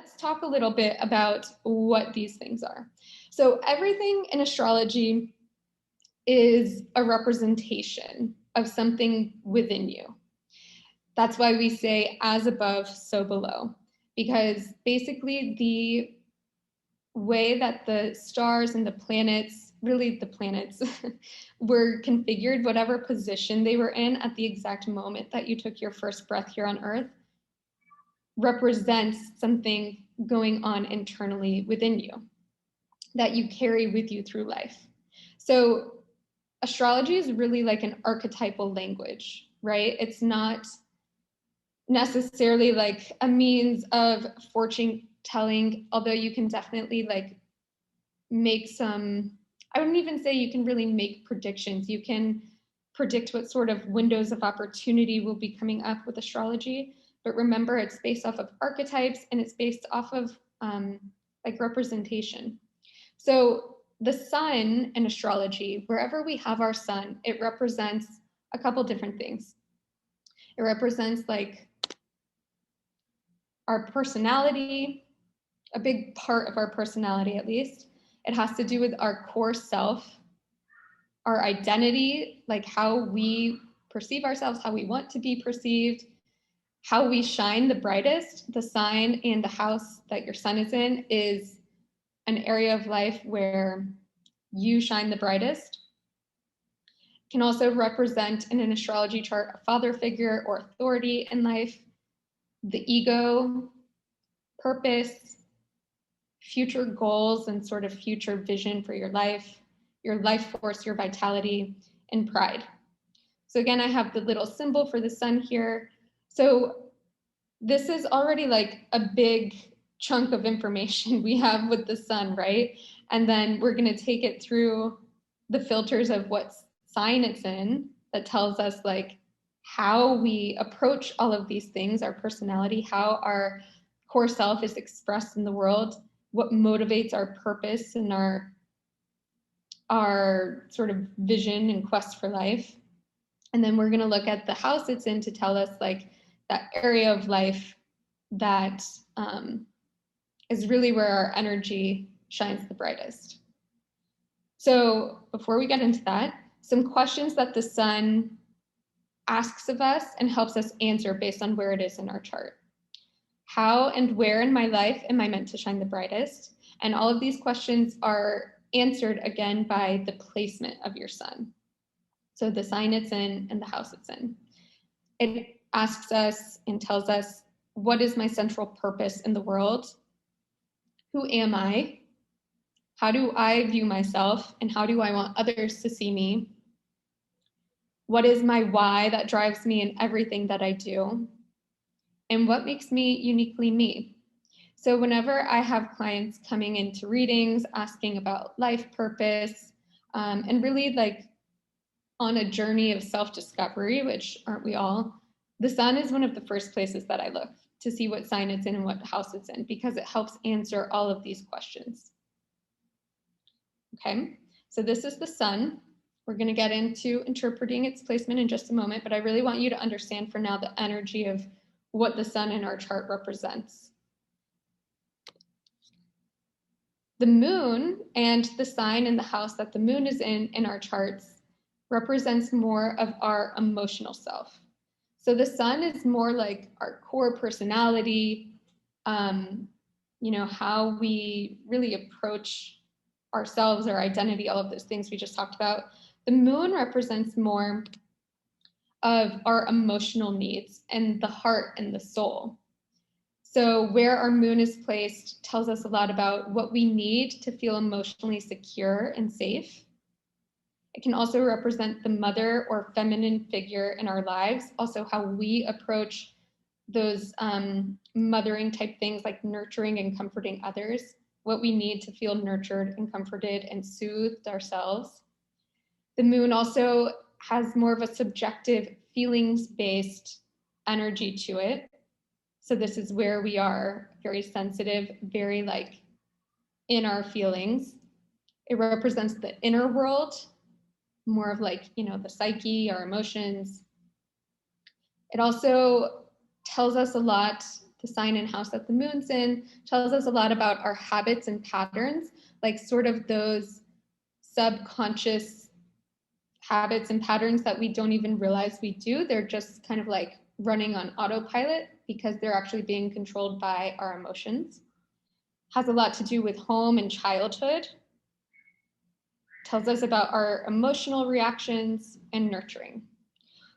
let's talk a little bit about what these things are. So everything in astrology is a representation of something within you. That's why we say as above, so below, because basically the way that the stars and the planets, really the planets, were configured, whatever position they were in at the exact moment that you took your first breath here on Earth, represents something going on internally within you that you carry with you through life. So astrology is really like an archetypal language, right? It's not necessarily like a means of fortune telling, although you can definitely like make some, I wouldn't even say you can really make predictions. You can predict what sort of windows of opportunity will be coming up with astrology. But remember, it's based off of archetypes and it's based off of like representation. So the sun in astrology, wherever we have our sun, it represents a couple different things. It represents like our personality, a big part of our personality at least. It has to do with our core self, our identity, like how we perceive ourselves, how we want to be perceived, how we shine the brightest. The sign and the house that your sun is in is an area of life where you shine the brightest. It can also represent in an astrology chart a father figure or authority in life, the ego, purpose, future goals and sort of future vision for your life force, your vitality, and pride. So again, I have the little symbol for the sun here. So this is already like a big chunk of information we have with the sun, right? And then we're going to take it through the filters of what sign it's in that tells us like how we approach all of these things, our personality, how our core self is expressed in the world, what motivates our purpose and our sort of vision and quest for life. And then we're going to look at the house it's in to tell us like that area of life that is really where our energy shines the brightest. So before we get into that, some questions that the sun asks of us and helps us answer based on where it is in our chart. How and where in my life am I meant to shine the brightest? And all of these questions are answered again by the placement of your sun. So the sign it's in and the house it's in. It asks us and tells us, what is my central purpose in the world? Who am I? How do I view myself? And how do I want others to see me? What is my why that drives me in everything that I do? And what makes me uniquely me? So whenever I have clients coming into readings, asking about life purpose, and really like on a journey of self-discovery, which aren't we all, the sun is one of the first places that I look to see what sign it's in and what house it's in, because it helps answer all of these questions. Okay, so this is the sun. We're going to get into interpreting its placement in just a moment, but I really want you to understand for now the energy of what the sun in our chart represents. The moon and the sign and the house that the moon is in our charts represents more of our emotional self. So the sun is more like our core personality, you know, how we really approach ourselves, our identity, all of those things we just talked about. The moon represents more of our emotional needs and the heart and the soul. So where our moon is placed tells us a lot about what we need to feel emotionally secure and safe. It can also represent the mother or feminine figure in our lives, also how we approach those mothering type things like nurturing and comforting others, what we need to feel nurtured and comforted and soothed ourselves. The moon also has more of a subjective feelings-based energy to it. So this is where we are very sensitive, very like in our feelings. It represents the inner world, more of like, you know, the psyche, our emotions. It also tells us a lot the sign and house that the moon's in tells us a lot about our habits and patterns, like sort of those subconscious habits and patterns that we don't even realize we do. They're just kind of like running on autopilot because they're actually being controlled by our emotions. Has a lot to do with home and childhood. Tells us about our emotional reactions and nurturing.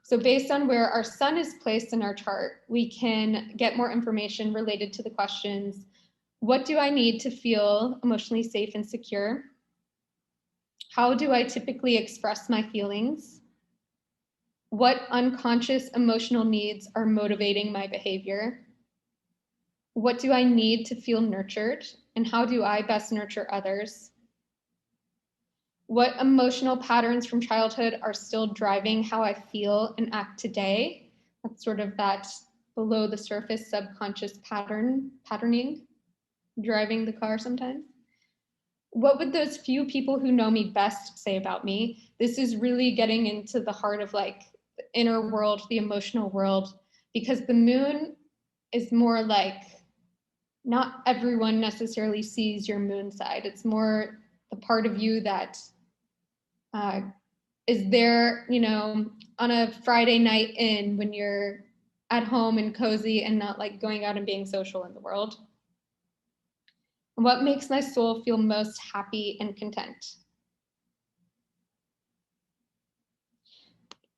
So based on where our sun is placed in our chart, we can get more information related to the questions, what do I need to feel emotionally safe and secure? How do I typically express my feelings? What unconscious emotional needs are motivating my behavior? What do I need to feel nurtured? And how do I best nurture others? What emotional patterns from childhood are still driving how I feel and act today? That's sort of that below the surface subconscious patterning, driving the car sometimes. What would those few people who know me best say about me? This is really getting into the heart of like the inner world, the emotional world, because the moon is more like, not everyone necessarily sees your moon side. It's more the part of you that is there, you know, on a Friday night in when you're at home and cozy and not like going out and being social in the world. What makes my soul feel most happy and content?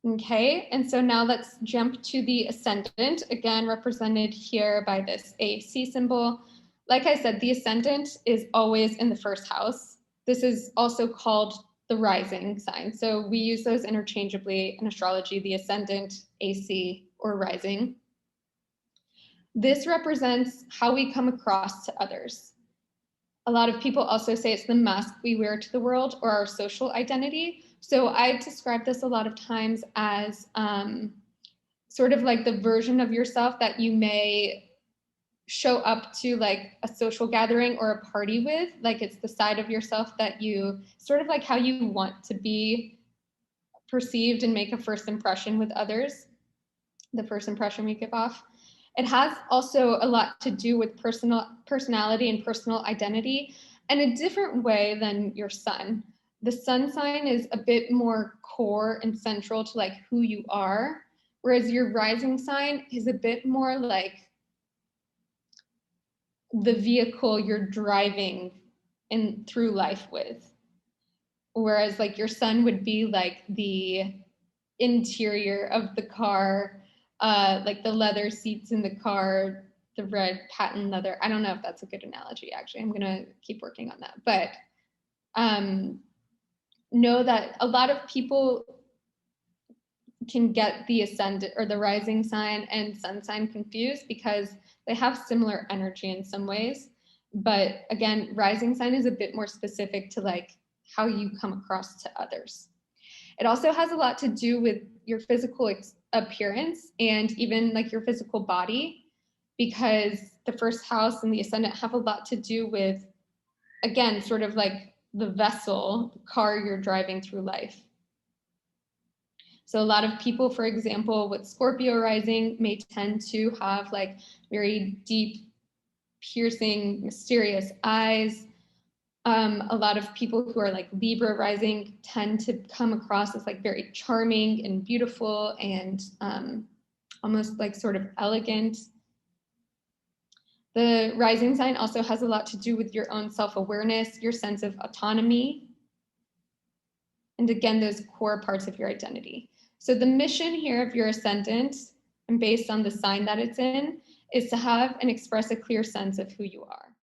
Okay, and so now let's jump to the ascendant, again represented here by this AC symbol. Like I said, the ascendant is always in the first house. This is also called the rising sign. So we use those interchangeably in astrology, the ascendant, AC, or rising. This represents how we come across to others. A lot of people also say it's the mask we wear to the world or our social identity. So I describe this a lot of times as sort of like the version of yourself that you may show up to like a social gathering or a party with, like it's the side of yourself that you sort of like how you want to be perceived and make a first impression with others, the first impression we give off. It has also a lot to do with personality and personal identity in a different way than your sun. The sun sign is a bit more core and central to like who you are, whereas your rising sign is a bit more like the vehicle you're driving in through life with. Whereas like your sun would be like the interior of the car, like the leather seats in the car, the red patent leather. I don't know if that's a good analogy, actually. I'm gonna keep working on that. But know that a lot of people can get the ascendant or the rising sign and sun sign confused because they have similar energy in some ways. But again, rising sign is a bit more specific to like how you come across to others. It also has a lot to do with your physical appearance and even like your physical body, because the first house and the ascendant have a lot to do with, again, sort of like the vessel, the car you're driving through life. So a lot of people, for example, with Scorpio rising may tend to have like very deep, piercing, mysterious eyes. A lot of people who are like Libra rising tend to come across as like very charming and beautiful and almost like sort of elegant. The rising sign also has a lot to do with your own self-awareness, your sense of autonomy, and again, those core parts of your identity. So the mission here of your ascendant, and based on the sign that it's in, is to have and express a clear sense of who you are.